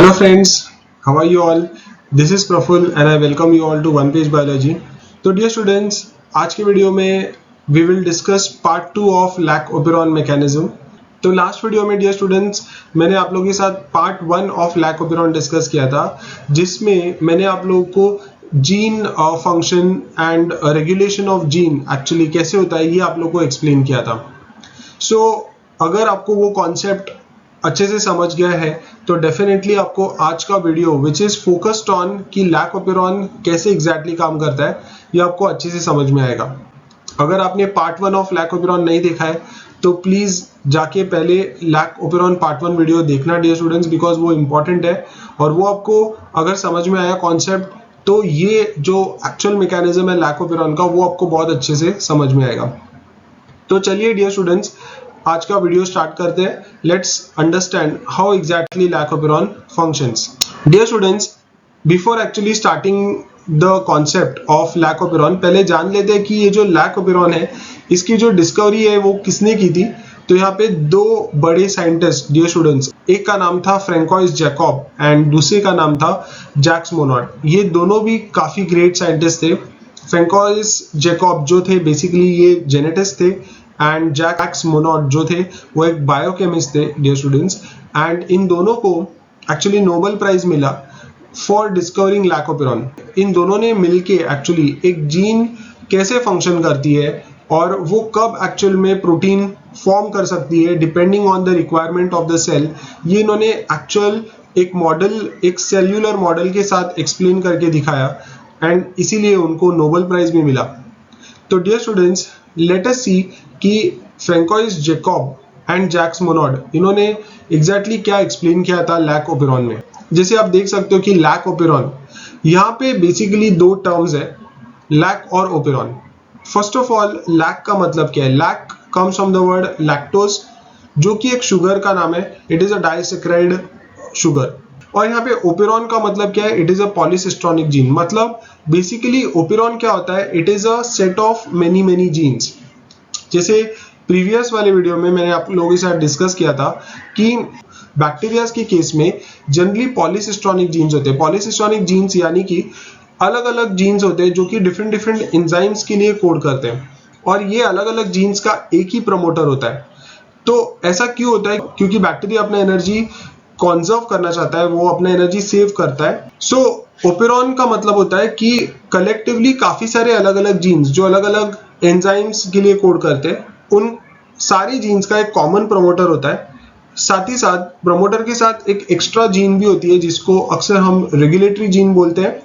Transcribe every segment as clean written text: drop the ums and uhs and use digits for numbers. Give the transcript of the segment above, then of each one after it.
Hello friends, how are you all? This is Praful and I welcome you all to One Page Biology. तो dear students, आज के video में we will discuss part 2 of lac operon mechanism. तो last video में dear students मैंने आप लोगों के साथ part 1 of lac operon discuss किया था, जिसमें मैंने आप लोगों को gene function and regulation of gene actually कैसे होता है ये आप लोगों को एक्सप्लेन किया था. सो अगर आपको वो कॉन्सेप्ट अच्छे से समझ गया है तो डेफिनेटली आपको आज का video which is focused on कि लैक ओपेरॉन कैसे एग्जैक्टली काम करता है ये आपको अच्छे से समझ में आएगा. अगर आपने पार्ट 1 ऑफ लैक ओपेरॉन नहीं देखा है तो प्लीज जाके पहले लैक ओपेरॉन पार्ट 1 वीडियो देखना डियर स्टूडेंट्स, बिकॉज वो इंपॉर्टेंट है और वो आपको अगर समझ में आया कॉन्सेप्ट तो ये जो एक्चुअल मैकेनिज्म है लैक ओपेरॉन का वो आपको बहुत अच्छे से समझ में आएगा. तो चलिए डियर स्टूडेंट्स आज का वीडियो स्टार्ट करते हैं. Let's understand how exactly lac operon functions. Dear students, before actually starting the concept of lac operon पहले जान लेते हैं कि ये जो लैक ओपेरॉन है इसकी जो डिस्कवरी है वो किसने की थी. तो यहाँ पे दो बड़े साइंटिस्ट डियर स्टूडेंट्स, एक का नाम था फ्रैंकोइस जैकब एंड दूसरे का नाम था जैक्स मोनोड. ये दोनों भी काफी ग्रेट साइंटिस्ट थे. फ्रैंकोइस जैकब जो थे बेसिकली ये जेनेटिस्ट थे एंड जैक्स मोनोड जो थे वो एक बायोकेमिस्ट थे डियर स्टूडेंट्स. एंड इन दोनों को एक्चुअली नोबेल प्राइज मिला फॉर डिस्कवरिंग लैक ओपेरॉन. इन दोनों ने मिलके एक्चुअली एक जीन कैसे फंक्शन करती है और वो कब एक्चुअल में प्रोटीन फॉर्म कर सकती है depending on the requirement of the cell, ये इन्होंने एक्चुअल एक मॉडल, एक सेल्यूलर मॉडल के साथ एक्सप्लेन करके दिखाया एंड इसीलिए उनको नोबेल प्राइज भी मिला. तो dear students let us see कि Francois Jacob and Jacques Monod इन्होंने एग्जैक्टली क्या एक्सप्लेन किया था लैक ओपेरॉन में. जैसे आप देख सकते हो कि लैक ओपेरॉन, यहाँ पे बेसिकली दो टर्म्स है, लैक और operon. First of all lac का मतलब क्या है? Lac comes from the word lactose जो कि एक शुगर का नाम है. It is a disaccharide sugar. और यहाँ पे ओपेरॉन का मतलब क्या है? It is a polycistronic gene. मतलब बेसिकली ओपेरॉन क्या होता है? It is a set of many genes. जैसे प्रीवियस वाले वीडियो में मैंने आप लोगों के साथ डिस्कस किया था कि बैक्टीरियाज के केस में जनरली पॉलीसिस्टोनिक जीन्स होते हैं. पॉलीसिस्टोनिक जीन्स यानी कि अलग अलग जीन्स होते हैं जो कि डिफरेंट एंजाइम्स के लिए कोड करते हैं और ये अलग अलग जीन्स का एक ही प्रमोटर होता है. तो ऐसा क्यों होता है? क्योंकि बैक्टीरिया अपना एनर्जी कॉन्जर्व करना चाहता है, वो अपना एनर्जी सेव करता है. सो ओपेरॉन का मतलब होता है कि कलेक्टिवली काफी सारे अलग अलग जीन्स जो अलग अलग एंजाइम्स के लिए कोड करते हैं, उन सारी जीन्स का एक कॉमन प्रमोटर होता है. साथ ही साथ प्रमोटर के साथ एक एक्स्ट्रा जीन भी होती है जिसको अक्सर हम रेगुलेटरी जीन बोलते हैं.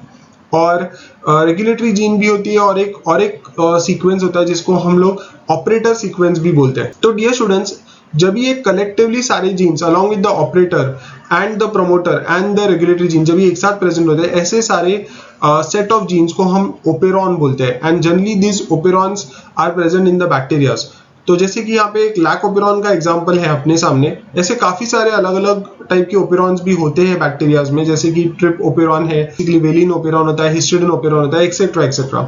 और रेगुलेटरी जीन भी होती है और एक सीक्वेंस होता है जिसको हम लोग ऑपरेटर सीक्वेंस भी बोलते हैं. तो डियर स्टूडेंट्स जब ये कलेक्टिवली सारे genes along with the operator and the promoter and the regulatory gene जब ये एक साथ प्रेजेंट होते हैं, ऐसे सारे सेट ऑफ जीन्स को हम ओपेरॉन बोलते हैं. And generally this operons are present in the bacterias. तो जैसे कि यहाँ पे एक लैक ओपेरॉन का एग्जांपल है अपने सामने, ऐसे काफी सारे अलग अलग टाइप के ओपेरॉन्स भी होते हैं बैक्टीरियाज में. जैसे कि ट्रिप ओपेरॉन है, वेलिन ओपेरॉन होता है, हिस्टिडिन ओपेरॉन होता है, एक्सेट्रा एक्सेट्रा.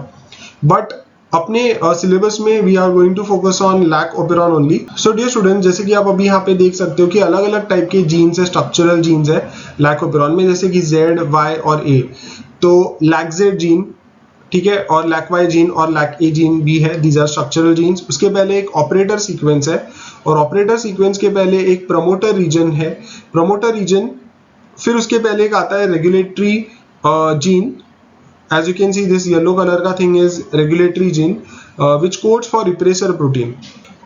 बट अपने सिलेबस में we are going to focus on lac operon only. So dear student जैसे कि आप अभी यहाँ पे देख सकते हो कि अलग अलग टाइप के जीन्स है, स्ट्रक्चरल जीन्स है लैक ओपेरॉन में, जैसे कि Z, Y और A. तो लैक-Z जीन, ठीक है, और लैक-Y जीन और लैक-A जीन भी है. These are structural genes. उसके पहले एक ऑपरेटर सीक्वेंस है और ऑपरेटर सीक्वेंस के पहले एक प्रमोटर रीजन है, प्रमोटर रीजन. फिर उसके पहले एक आता है regulatory gene. As you can see, this yellow color का thing is regulatory gene which codes for repressor protein.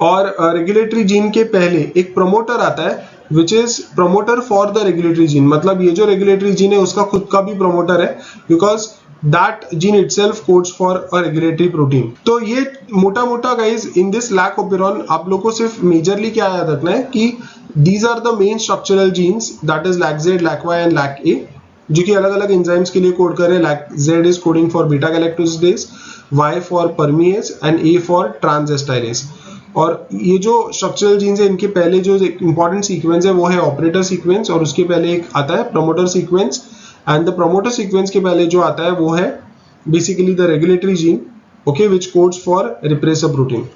और regulatory gene के पहले एक promoter आता है which is promoter for the regulatory gene. मतलब ये जो regulatory gene है उसका खुद का भी promoter है because that gene itself codes for a regulatory protein. तो ये मोटा मोटा guys in this lac operon आप लोग को सिर्फ majorly क्या याद रखना है कि these are the main structural genes, that is lac-Z, lac-Y and lac-A, जो कि अलग अलग एंजाइम्स के लिए कोड कर रहे हैं. Like Z is coding for beta galactosidase, Y for permease and A for transacetylase. और ये जो स्ट्रक्चरल जीन्स है इनके पहले जो इंपॉर्टेंट सीक्वेंस है वो है ऑपरेटर सीक्वेंस और उसके पहले एक आता है promoter sequence. And the promoter sequence के पहले जो आता है वो है basically the regulatory gene, okay, which codes for repressor protein.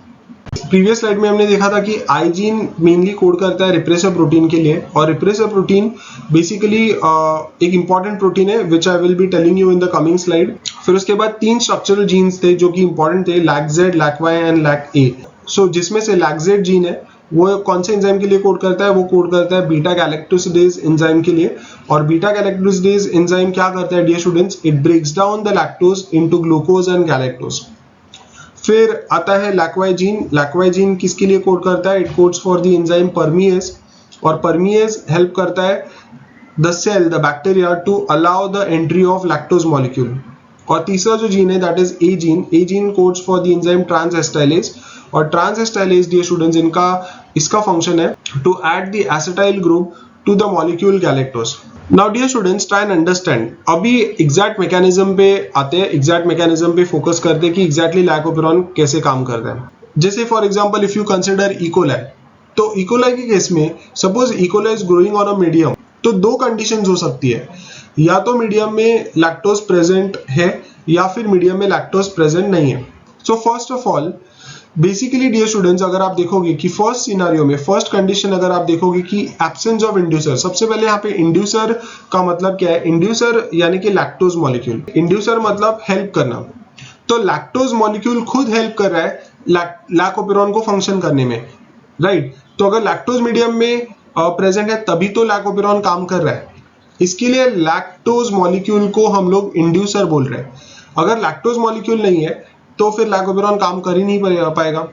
Previous slide में हमने देखा था कि आई जीन मेनली कोड करता है रिप्रेसर प्रोटीन के लिए, और रिप्रेसर प्रोटीन बेसिकली एक इंपॉर्टेंट प्रोटीन है which I will be telling you in the coming slide. फिर उसके बाद 3 स्ट्रक्चरल जीन्स थे जो कि इंपॉर्टेंट थे, LAC-Z, LAC-Y एंड LAC-A। सो जिसमें से LAC-Z जीन है वो कौन से एंजाइम के लिए कोड करता है, वो कोड करता है बीटा गैलेक्टोसिडेज एंजाइम के लिए। और बीटा गैलेक्टोसिडेज एंजाइम क्या करता है dear students, it breaks down the lactose into glucose and galactose. फिर आता है LAC-Y जीन। LAC-Y जीन किसके लिए कोड करता है, it codes for the enzyme permease, और परमीएज हेल्प करता है the cell, the bacteria to allow the entry of lactose molecule. और तीसरा जो जीन है that is A gene. A gene codes for the enzyme transacetylase, और transacetylase dear students इसका function है to add the acetyl group to the molecule galactose. Now dear students try and understand. अभी exact mechanism पे आते हैं, exact mechanism पे focus करते हैं कि एग्जैक्टली लैकोपेरॉन कैसे काम करता है। जैसे for example if you consider E coli, तो इकोलाई के केस में suppose E coli is growing on a medium, तो 2 कंडीशंस हो सकती है, या तो मीडियम में लैक्टोज प्रेजेंट है या फिर मीडियम में लैक्टोज प्रेजेंट नहीं है। So first of all basically dear students अगर आप देखोगे कि फर्स्ट सिनेरियो में फर्स्ट कंडीशन अगर आप देखोगे कि एब्सेंस ऑफ इंड्यूसर, सबसे पहले यहाँ पे इंड्यूसर का मतलब क्या है, इंड्यूसर यानी कि लैक्टोज मॉलिक्यूल। इंड्यूसर मतलब हेल्प करना, तो लैक्टोज मॉलिक्यूल खुद हेल्प कर रहा है लैकोपेरॉन को फंक्शन करने में, राइट। तो अगर लैक्टोज मीडियम में प्रेजेंट है तभी तो लैकोपेरॉन काम कर रहा है, इसके लिए लैक्टोज मॉलिक्यूल को हम लोग इंड्यूसर बोल रहे हैं। अगर लैक्टोज मॉलिक्यूल नहीं है तो फिर लैकोपेरॉन काम कर ही नहीं पाएगा।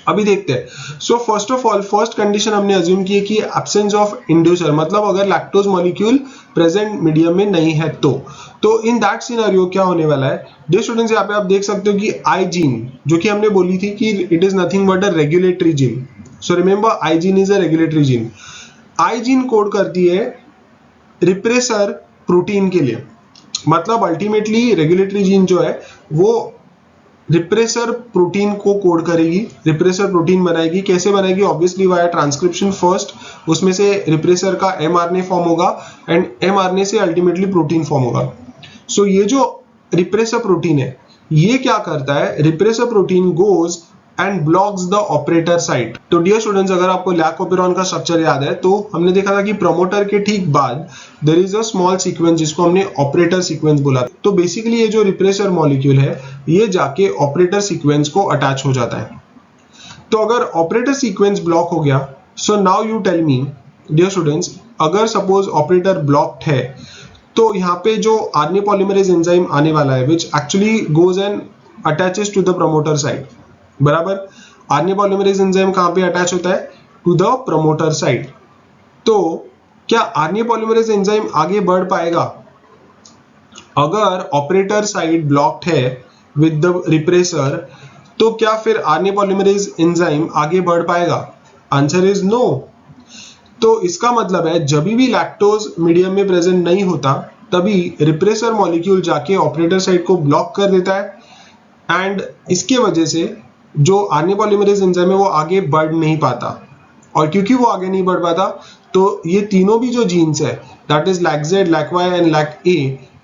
अभी देखते हैं। सो first of all first condition हमने अज्यूम की है कि एब्सेंस ऑफ इंड्यूसर, मतलब अगर लैक्टोज मॉलिक्यूल प्रेजेंट मीडियम में नहीं है तो इन दैट सिनेरियो क्या होने वाला है डियर स्टूडेंट्स, यहाँ पे आप देख सकते हो कि आई जीन जो कि हमने बोली थी कि it is nothing but a regulatory gene. So remember I gene is a regulatory gene. I gene code करती है रिप्रेसर प्रोटीन के लिए, मतलब अल्टीमेटली रेगुलेटरी जीन जो है वो रिप्रेसर प्रोटीन को कोड करेगी, रिप्रेसर प्रोटीन बनाएगी। कैसे बनाएगी, ऑब्वियसली वाया ट्रांसक्रिप्शन फर्स्ट, उसमें से रिप्रेसर का mRNA फॉर्म होगा एंड mRNA से अल्टीमेटली प्रोटीन फॉर्म होगा। सो ये जो रिप्रेसर प्रोटीन है ये क्या करता है, repressor protein goes and blocks the operator site. तो डियर स्टूडेंट्स अगर आपको लैकोपेरॉन का स्ट्रक्चर याद है तो हमने देखा था कि प्रमोटर के ठीक बाद there is a small sequence जिसको हमने ऑपरेटर सीक्वेंस बोला। तो बेसिकली ये जो रिप्रेसर मॉलिक्यूल है ये जाके ऑपरेटर सीक्वेंस को अटैच हो जाता है। तो अगर ऑपरेटर सीक्वेंस ब्लॉक हो गया, so now you tell me dear students, अगर सपोज ऑपरेटर ब्लॉक्ड है तो यहाँ पे जो आरएनए पॉलीमरेज एंजाइम आने वाला है which actually goes and attaches to the promoter site, बराबर। आरएनए पॉलीमरेज एंजाइम कहां पे अटैच होता है, टू द प्रमोटर साइट। तो क्या आरएनए पॉलीमरेज एंजाइम आगे बढ़ पाएगा अगर ऑपरेटर साइट ब्लॉक्ड है विद द रिप्रेसर, तो क्या फिर आरएनए पॉलीमरेज एंजाइम आगे बढ़ पाएगा, आंसर इज नो। तो इसका मतलब है जब भी लैक्टोज मीडियम में प्रेजेंट नहीं होता तभी रिप्रेसर मॉलिक्यूल जाके ऑपरेटर साइट को ब्लॉक कर देता है एंड इसके वजह से जो आरएनए पॉलीमरेज एंजाइम है वो आगे बढ़ नहीं पाता। और क्योंकि वो आगे नहीं बढ़ पाता तो ये तीनों भी जो जीन्स है that is LAC-Z, LAC-Y and LAC-A,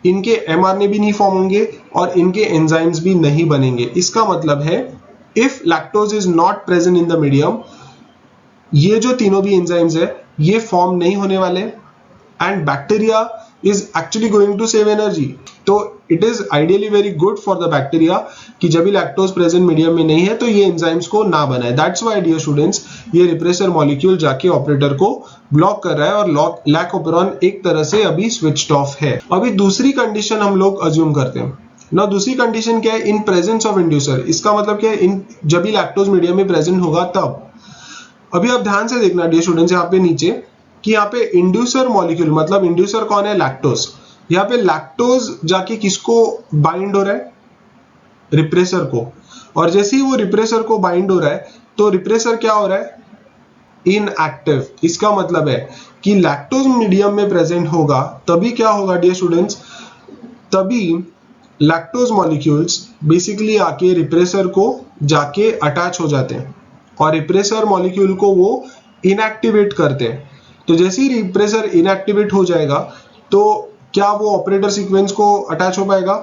इनके mRNA भी नहीं फॉर्म होंगे और इनके एंजाइम्स भी नहीं बनेंगे। इसका मतलब है if lactose is not present in the medium, ये जो तीनों भी एंजाइम्स है ये फॉर्म नहीं होने वाले and bacteria is actually going to save energy। तो it is ideally very good for the bacteria कि जब भी लैक्टोज प्रेजेंट मीडियम में नहीं है तो ये एंजाइम्स को ना बनाए। That's why dear students ये रिप्रेसर मॉलिक्यूल जाके ऑपरेटर को ब्लॉक कर रहा है और लैकोपेरॉन एक तरह से अभी स्विच्ड ऑफ है। अभी दूसरी कंडीशन हम लोग अज्यूम करते हैं ना। दूसरी कंडीशन क्या है, इन प्रेजेंस ऑफ इंड्यूसर। इसका मतलब क्या है, इन जब भी लैक्टोज मीडियम में प्रेजेंट होगा तब। अभी आप ध्यान से देखना डियर स्टूडेंट्स यहाँ पे नीचे कि यहाँ पे इंड्यूसर मॉलिक्यूल, मतलब इंड्यूसर कौन है, लैक्टोज। यहाँ पे लैक्टोज जाके किसको बाइंड हो रहा है, रिप्रेसर को। और जैसे ही वो रिप्रेसर को बाइंड हो रहा है तो रिप्रेसर क्या हो रहा है, इनएक्टिव। इसका मतलब है कि लैक्टोज मीडियम में प्रेजेंट होगा तभी क्या होगा डियर स्टूडेंट्स, तभी लैक्टोज मॉलिक्यूल्स बेसिकली आके रिप्रेसर को जाके अटैच हो जाते हैं और रिप्रेसर मॉलिक्यूल को वो इनएक्टिवेट करते हैं। तो जैसे ही रिप्रेसर इनएक्टिवेट हो जाएगा तो क्या वो ऑपरेटर सीक्वेंस को अटैच हो पाएगा,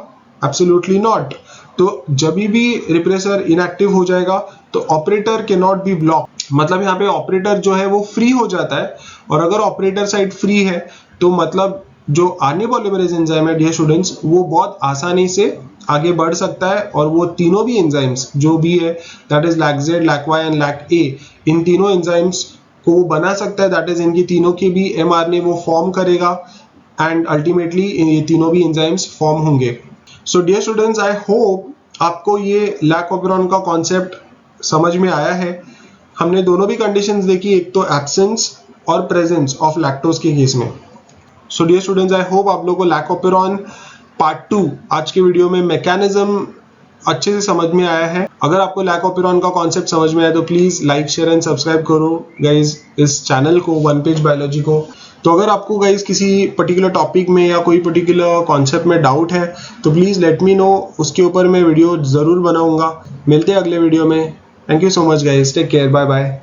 एब्सोल्युटली नॉट। तो जब भी रिप्रेसर इनएक्टिव हो जाएगा तो operator can not be block, मतलब यहाँ पे ऑपरेटर जो है वो फ्री हो जाता है। और अगर ऑपरेटर साइड फ्री है तो मतलब जो आरएनए पॉलीमरेज एंजाइम है डियर स्टूडेंट्स, वो बहुत आसानी से आगे बढ़ सकता है और वो तीनों भी एंजाइम्स जो भी है, दैट इज लैक-Z, लैक-Y एंड लैक-A, इन तीनों एंजाइम्स को बना सकता है। दैट इज इनकी तीनों की भी mRNA वो फॉर्म करेगा एंड अल्टीमेटली ये तीनों भी एंजाइम्स फॉर्म होंगे। So dear students, I hope आपको ये लैक ऑपेरॉन का कॉन्सेप्ट समझ में आया है। हमने दोनों भी कंडीशंस देखी, एक तो एब्सेंस और प्रेजेंस ऑफ लैक्टोज के केस में। So dear students, I hope आप लोगों को लैक ऑपेरॉन पार्ट 2 आज के वीडियो में मैकेनिज्म अच्छे से समझ में आया है। अगर आपको लैक ऑपेरॉन का कॉन्सेप्ट समझ में आया तो please like, share and subscribe करो गाइज इस चैनल को, वन पेज बायोलॉजी को। तो अगर आपको गाइज किसी पर्टिकुलर टॉपिक में या कोई पर्टिकुलर कॉन्सेप्ट में डाउट है तो प्लीज लेट मी नो, उसके ऊपर मैं वीडियो जरूर बनाऊंगा। मिलते हैं अगले वीडियो में। Thank you so much guys, take care, bye bye.